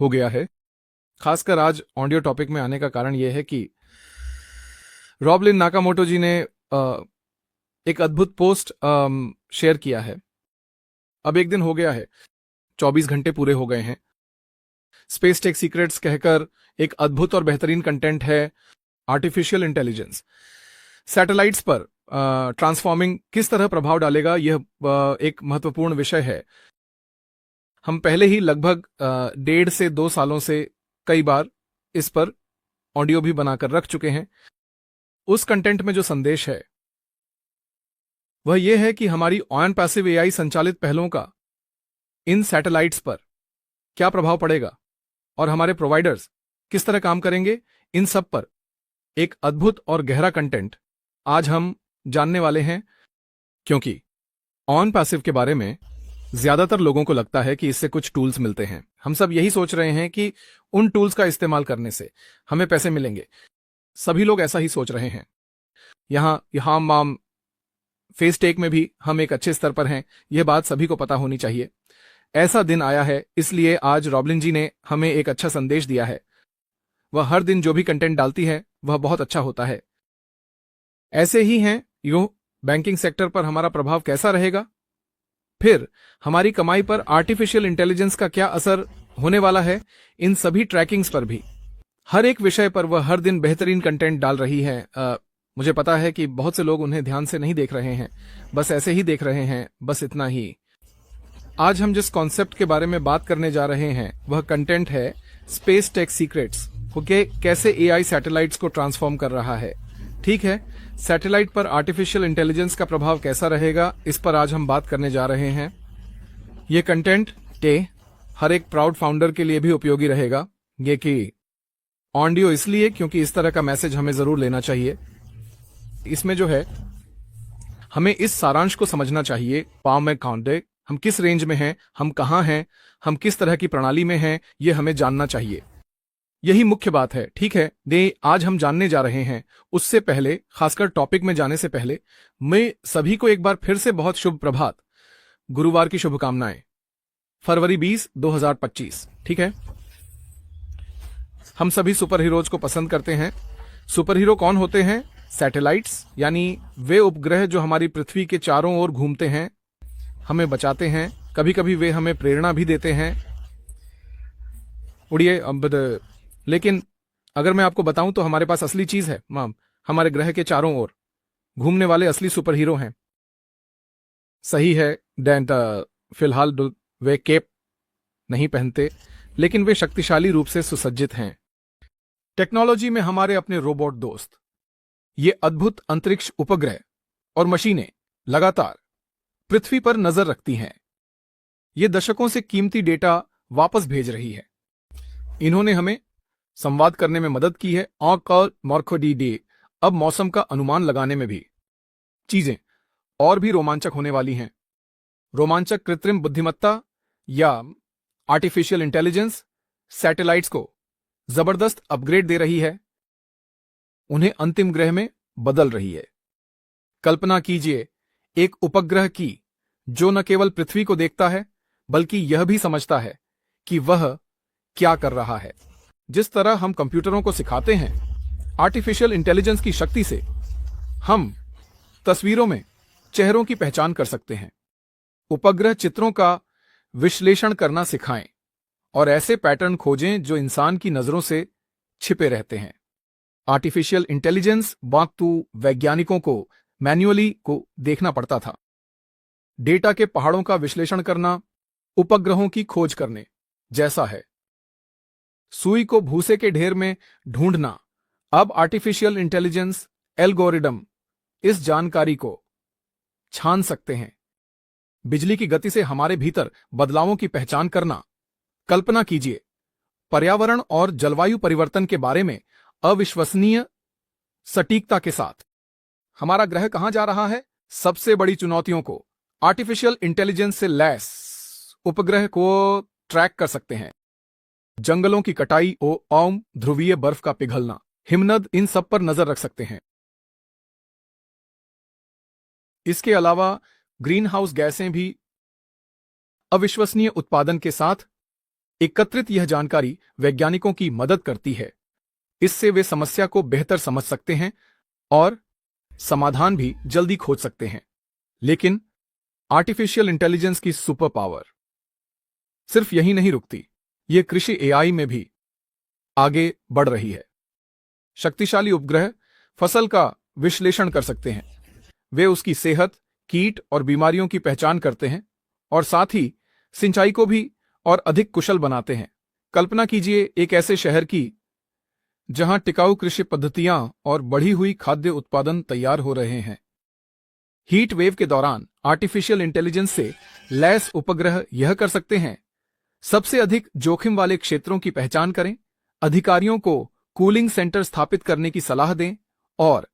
हो गया है। खासकर आज ऑडियो टॉपिक में आने का कारण यह है कि रॉबलिन नाकामोटो जी ने एक अद्भुत पोस्ट शेयर किया है। अब एक दिन हो गया है, 24 घंटे पूरे हो गए हैं। स्पेस टेक सीक्रेट्स कहकर एक अद्भुत और बेहतरीन कंटेंट है आर्टिफिशियल इंटेलिजेंस। सैटेलाइट्स पर ट्रांसफॉर्मिंग किस तरह प्रभाव डालेगा, यह एक महत्वपूर्ण विषय है। हम पहले ही लगभग 1.5 से 2 सालों से कई बार इस पर ऑडियो भी बनाकर रख चुके हैं। उस कंटेंट में जो संदेश है वह यह है कि हमारी ऑन पैसिव एआई संचालित पहलों का इन सैटेलाइट्स पर क्या प्रभाव पड़ेगा और हमारे प्रोवाइडर्स किस तरह काम करेंगे। इन सब पर एक अद्भुत और गहरा कंटेंट आज हम जानने वाले हैं, क्योंकि ऑन पैसिव के बारे में ज्यादातर लोगों को लगता है कि इससे कुछ टूल्स मिलते हैं। हम सब यही सोच रहे हैं कि उन टूल्स का इस्तेमाल करने से हमें पैसे मिलेंगे। सभी लोग ऐसा ही सोच रहे हैं। यहां माम फेस टेक में भी हम एक अच्छे स्तर पर हैं, यह बात सभी को पता होनी चाहिए। ऐसा दिन आया है, इसलिए आज रॉबलिन जी ने हमें एक अच्छा संदेश दिया है। वह हर दिन जो भी कंटेंट डालती है वह बहुत अच्छा होता है। ऐसे ही हैं यूं बैंकिंग सेक्टर पर हमारा प्रभाव कैसा रहेगा, फिर हमारी कमाई पर आर्टिफिशियल इंटेलिजेंस का क्या असर होने वाला है, इन सभी ट्रैकिंग्स पर भी हर एक विषय पर वह हर दिन बेहतरीन कंटेंट डाल रही है। मुझे पता है कि बहुत से लोग उन्हें ध्यान से नहीं देख रहे हैं, बस ऐसे ही देख रहे हैं, बस इतना ही। आज हम जिस कॉन्सेप्ट के बारे में बात करने जा रहे हैं वह कंटेंट है स्पेस टेक सीक्रेट्स। ओके, कैसे एआई सैटेलाइट्स को ट्रांसफॉर्म कर रहा है। ठीक है, सैटेलाइट पर आर्टिफिशियल इंटेलिजेंस का प्रभाव कैसा रहेगा, इस पर आज हम बात करने जा रहे हैं। यह कंटेंट हर एक प्राउड फाउंडर के लिए भी उपयोगी रहेगा। ये कि ऑडियो इसलिए क्योंकि इस तरह का मैसेज हमें जरूर लेना चाहिए। इसमें जो है हमें इस सारांश को समझना चाहिए, पाव में काउंटे, हम किस रेंज में हैं, हम कहां हैं, हम किस तरह की प्रणाली में हैं, यह हमें जानना चाहिए। यही मुख्य बात है। ठीक है, आज हम जानने जा रहे हैं। उससे पहले, खासकर टॉपिक में जाने से पहले, मैं सभी को एक बार फिर से बहुत शुभ प्रभात, गुरुवार की शुभकामनाएं। फरवरी 20, 2025। ठीक है, हम सभी सुपर हीरोज को पसंद करते हैं। सुपर हीरो कौन होते हैं? सैटेलाइट्स, यानी वे उपग्रह जो हमारी पृथ्वी के चारों ओर घूमते हैं, हमें बचाते हैं। कभी कभी वे हमें प्रेरणा भी देते हैं। उड़िए लेकिन अगर मैं आपको बताऊं तो हमारे पास असली चीज है, हमारे ग्रह के चारों ओर घूमने वाले असली सुपर हीरो हैं। सही है डैंट, फिलहाल वे केप नहीं पहनते, लेकिन वे शक्तिशाली रूप से सुसज्जित हैं। टेक्नोलॉजी में हमारे अपने रोबोट दोस्त, ये अद्भुत अंतरिक्ष उपग्रह और मशीनें लगातार पृथ्वी पर नजर रखती हैं। ये दशकों से कीमती डेटा वापस भेज रही है। इन्होंने हमें संवाद करने में मदद की है और मॉर्कोडी डे। अब मौसम का अनुमान लगाने में भी चीजें और भी रोमांचक होने वाली हैं। रोमांचक कृत्रिम बुद्धिमत्ता या आर्टिफिशियल इंटेलिजेंस सैटेलाइट्स को जबरदस्त अपग्रेड दे रही है, उन्हें अंतिम ग्रह में बदल रही है। कल्पना कीजिए एक उपग्रह की जो न केवल पृथ्वी को देखता है बल्कि यह भी समझता है कि वह क्या कर रहा है। जिस तरह हम कंप्यूटरों को सिखाते हैं, आर्टिफिशियल इंटेलिजेंस की शक्ति से हम तस्वीरों में चेहरों की पहचान कर सकते हैं। उपग्रह चित्रों का विश्लेषण करना सिखाएं और ऐसे पैटर्न खोजें जो इंसान की नजरों से छिपे रहते हैं। आर्टिफिशियल इंटेलिजेंस वास्तु वैज्ञानिकों को मैन्युअली को देखना पड़ता था। डेटा के पहाड़ों का विश्लेषण करना उपग्रहों की खोज करने जैसा है। सुई को भूसे के ढेर में ढूंढना। अब आर्टिफिशियल इंटेलिजेंस एल्गोरिदम इस जानकारी को छान सकते हैं। बिजली की गति से हमारे भीतर बदलावों की पहचान करना। कल्पना कीजिए पर्यावरण और जलवायु परिवर्तन के बारे में अविश्वसनीय सटीकता के साथ। हमारा ग्रह कहां जा रहा है? सबसे बड़ी चुनौतियों को आर्टिफिशियल इंटेलिजेंस से लैस उपग्रह को ट्रैक कर सकते हैं। जंगलों की कटाई और ध्रुवीय बर्फ का पिघलना, हिमनद, इन सब पर नजर रख सकते हैं। इसके अलावा ग्रीन हाउस गैसें भी अविश्वसनीय उत्पादन के साथ एकत्रित यह जानकारी वैज्ञानिकों की मदद करती है। इससे वे समस्या को बेहतर समझ सकते हैं और समाधान भी जल्दी खोज सकते हैं। लेकिन आर्टिफिशियल इंटेलिजेंस की सुपर पावर सिर्फ यही नहीं रुकती, ये कृषि एआई में भी आगे बढ़ रही है। शक्तिशाली उपग्रह फसल का विश्लेषण कर सकते हैं। वे उसकी सेहत, कीट और बीमारियों की पहचान करते हैं और साथ ही सिंचाई को भी और अधिक कुशल बनाते हैं। कल्पना कीजिए एक ऐसे शहर की जहां टिकाऊ कृषि पद्धतियां और बढ़ी हुई खाद्य उत्पादन तैयार हो रहे हैं। हीट वेव के दौरान आर्टिफिशियल इंटेलिजेंस से लैस उपग्रह यह कर सकते हैं, सबसे अधिक जोखिम वाले क्षेत्रों की पहचान करें, अधिकारियों को कूलिंग सेंटर स्थापित करने की सलाह दें और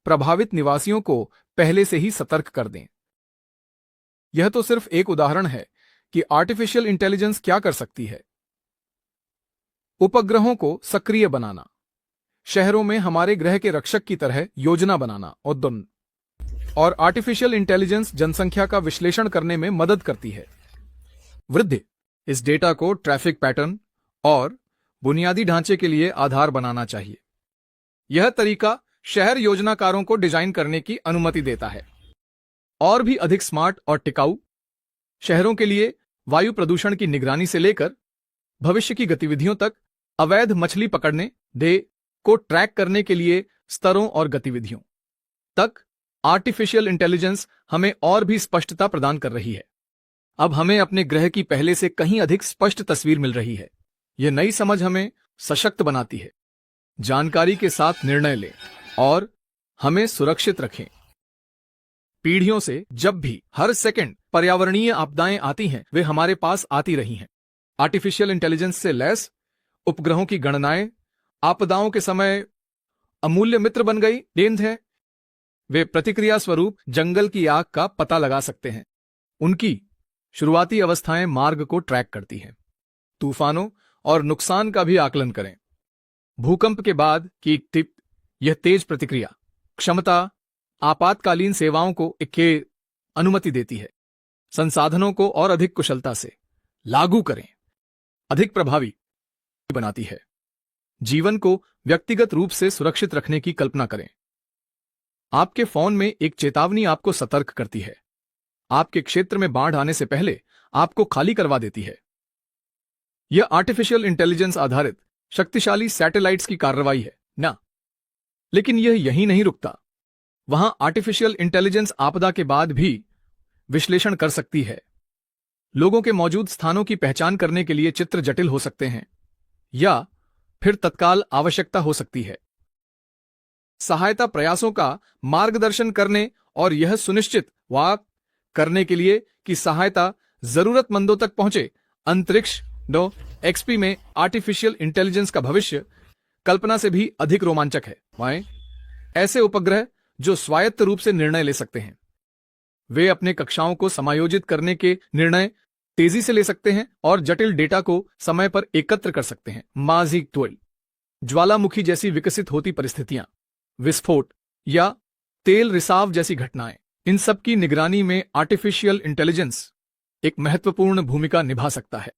प्रभावित निवासियों को पहले से ही सतर्क कर दें। यह तो सिर्फ एक उदाहरण है कि आर्टिफिशियल इंटेलिजेंस क्या कर सकती है। उपग्रहों को सक्रिय बनाना, शहरों में हमारे ग्रह के रक्षक की तरह योजना बनाना और आर्टिफिशियल इंटेलिजेंस जनसंख्या का विश्लेषण करने में मदद करती है। वृद्धि इस डेटा को ट्रैफिक पैटर्न और बुनियादी ढांचे के लिए आधार बनाना चाहिए। यह तरीका शहर योजनाकारों को डिजाइन करने की अनुमति देता है और भी अधिक स्मार्ट और टिकाऊ शहरों के लिए वायु प्रदूषण की निगरानी से लेकर भविष्य की गतिविधियों तक, अवैध मछली पकड़ने को ट्रैक करने के लिए स्तरों और गतिविधियों तक आर्टिफिशियल इंटेलिजेंस हमें और भी स्पष्टता प्रदान कर रही है। अब हमें अपने ग्रह की पहले से कहीं अधिक स्पष्ट तस्वीर मिल रही है। यह नई समझ हमें सशक्त बनाती है। जानकारी के साथ निर्णय लें और हमें सुरक्षित रखें। पीढ़ियों से जब भी हर सेकंड पर्यावरणीय आपदाएं आती हैं, वे हमारे पास आती रही हैं। आर्टिफिशियल इंटेलिजेंस से लैस उपग्रहों की गणनाएं आपदाओं के समय अमूल्य मित्र बन गई देन है। वे प्रतिक्रिया स्वरूप जंगल की आग का पता लगा सकते हैं। उनकी शुरुआती अवस्थाएं मार्ग को ट्रैक करती हैं। तूफानों और नुकसान का भी आकलन करें। भूकंप के बाद की टिप, यह तेज प्रतिक्रिया क्षमता आपातकालीन सेवाओं को के अनुमति देती है। संसाधनों को और अधिक कुशलता से लागू करें, अधिक प्रभावी बनाती है। जीवन को व्यक्तिगत रूप से सुरक्षित रखने की कल्पना करें। आपके फोन में एक चेतावनी आपको सतर्क करती है। आपके क्षेत्र में बाढ़ आने से पहले आपको खाली करवा देती है। यह आर्टिफिशियल इंटेलिजेंस आधारित शक्तिशाली सैटेलाइट्स की कार्रवाई है ना। लेकिन यह यहीं नहीं रुकता। वहां आर्टिफिशियल इंटेलिजेंस आपदा के बाद भी विश्लेषण कर सकती है। लोगों के मौजूद स्थानों की पहचान करने के लिए चित्र जटिल हो सकते हैं या फिर तत्काल आवश्यकता हो सकती है। सहायता प्रयासों का मार्गदर्शन करने और यह सुनिश्चित करने के लिए कि सहायता जरूरतमंदों तक पहुंचे। अंतरिक्ष एक्सपी में आर्टिफिशियल इंटेलिजेंस का भविष्य कल्पना से भी अधिक रोमांचक है। ऐसे उपग्रह जो स्वायत्त रूप से निर्णय ले सकते हैं। वे अपने कक्षाओं को समायोजित करने के निर्णय तेजी से ले सकते हैं और जटिल डेटा को समय पर एकत्र कर सकते हैं। माजिक ट्वेल ज्वालामुखी जैसी विकसित होती परिस्थितियां, विस्फोट या तेल रिसाव जैसी घटनाएं, इन सब की निगरानी में आर्टिफिशियल इंटेलिजेंस एक महत्वपूर्ण भूमिका निभा सकता है।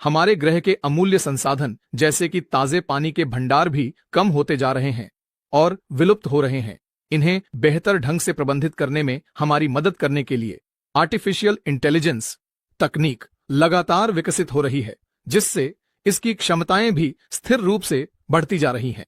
हमारे ग्रह के अमूल्य संसाधन जैसे कि ताजे पानी के भंडार भी कम होते जा रहे हैं और विलुप्त हो रहे हैं। इन्हें बेहतर ढंग से प्रबंधित करने में हमारी मदद करने के लिए आर्टिफिशियल इंटेलिजेंस तकनीक लगातार विकसित हो रही है, जिससे इसकी क्षमताएं भी स्थिर रूप से बढ़ती जा रही हैं।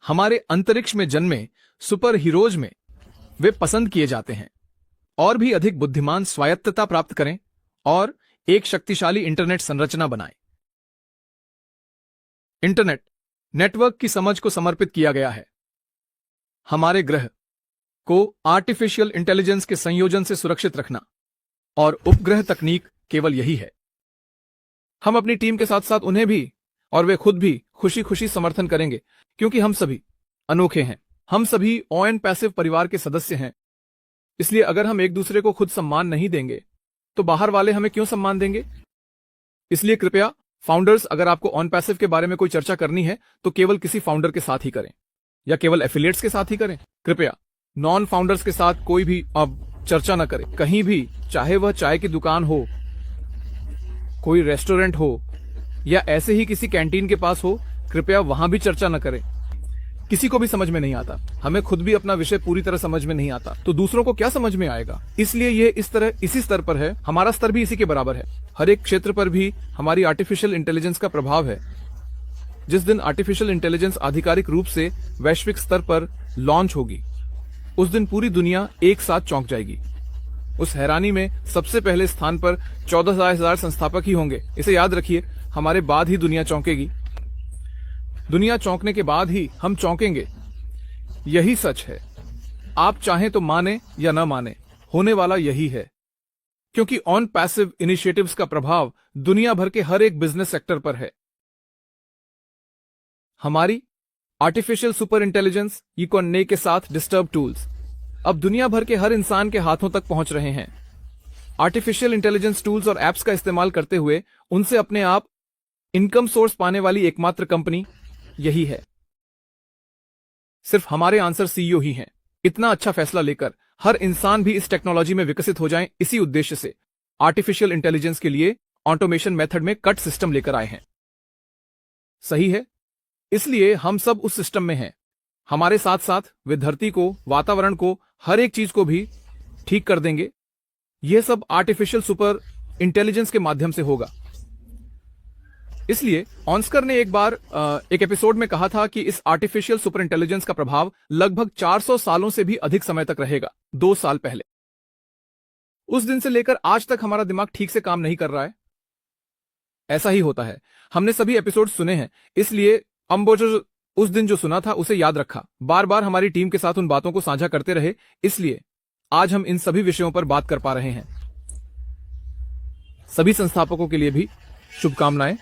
हमारे अंतरिक्ष में जन्मे सुपर हीरोज में वे पसंद किए जाते हैं। और भी अधिक बुद्धिमान स्वायत्तता प्राप्त करें और एक शक्तिशाली इंटरनेट संरचना बनाएं। इंटरनेट नेटवर्क की समझ को समर्पित किया गया है। हमारे ग्रह को आर्टिफिशियल इंटेलिजेंस के संयोजन से सुरक्षित रखना और उपग्रह तकनीक केवल यही है। हम अपनी टीम के साथ साथ उन्हें भी और वे खुद भी खुशी खुशी समर्थन करेंगे, क्योंकि हम सभी अनोखे हैं। हम सभी ओएन पैसिव परिवार के सदस्य हैं। इसलिए अगर हम एक दूसरे को खुद सम्मान नहीं देंगे तो बाहर वाले हमें क्यों सम्मान देंगे। इसलिए कृपया फाउंडर्स, अगर आपको ऑन पैसिव के बारे में कोई चर्चा करनी है तो केवल किसी फाउंडर के साथ ही करें या केवल एफिलिएट्स के साथ ही करें। कृपया नॉन फाउंडर्स के साथ कोई भी अब चर्चा न करें, कहीं भी, चाहे वह चाय की दुकान हो, कोई रेस्टोरेंट हो या ऐसे ही किसी कैंटीन के पास हो, कृपया वहां भी चर्चा न करें। किसी को भी समझ में नहीं आता, हमें खुद भी अपना विषय पूरी तरह समझ में नहीं आता, तो दूसरों को क्या समझ में आएगा। इसलिए ये इसी स्तर पर है, हमारा स्तर भी इसी के बराबर है। हर एक क्षेत्र पर भी हमारी आर्टिफिशियल इंटेलिजेंस का प्रभाव है। जिस दिन आर्टिफिशियल इंटेलिजेंस आधिकारिक रूप से वैश्विक स्तर पर लॉन्च होगी, उस दिन पूरी दुनिया एक साथ चौंक जाएगी। उस हैरानी में सबसे पहले स्थान पर 14,000 संस्थापक ही होंगे। इसे याद रखिए, हमारे बाद ही दुनिया चौंकेगी। दुनिया चौंकने के बाद ही हम चौंकेंगे। यही सच है। आप चाहें तो माने या न माने, होने वाला यही है। क्योंकि ऑन पैसिव इनिशिएटिव्स का प्रभाव दुनिया भर के हर एक बिजनेस सेक्टर पर है। हमारी आर्टिफिशियल सुपर इंटेलिजेंस ने के साथ डिस्टर्ब टूल्स अब दुनिया भर के हर इंसान के हाथों तक पहुंच रहे हैं। आर्टिफिशियल इंटेलिजेंस टूल्स और एप्स का इस्तेमाल करते हुए उनसे अपने आप इनकम सोर्स पाने वाली एकमात्र कंपनी यही है। सिर्फ हमारे आंसर सीईओ ही हैं। इतना अच्छा फैसला लेकर हर इंसान भी इस टेक्नोलॉजी में विकसित हो जाए, इसी उद्देश्य से आर्टिफिशियल इंटेलिजेंस के लिए ऑटोमेशन मेथड में कट सिस्टम लेकर आए हैं। सही है, इसलिए हम सब उस सिस्टम में हैं। हमारे साथ साथ वे धरती को, वातावरण को, हर एक चीज को भी ठीक कर देंगे। यह सब आर्टिफिशियल सुपर इंटेलिजेंस के माध्यम से होगा। इसलिए ऑन्स्कर ने एक बार एक एपिसोड में कहा था कि इस आर्टिफिशियल सुपर इंटेलिजेंस का प्रभाव लगभग 400 सालों से भी अधिक समय तक रहेगा। 2 साल पहले, उस दिन से लेकर आज तक हमारा दिमाग ठीक से काम नहीं कर रहा है। ऐसा ही होता है। हमने सभी एपिसोड सुने हैं, इसलिए अम्बोजो उस दिन जो सुना था उसे याद रखा, बार बार हमारी टीम के साथ उन बातों को साझा करते रहे। इसलिए आज हम इन सभी विषयों पर बात कर पा रहे हैं। सभी संस्थापकों के लिए भी शुभकामनाएं।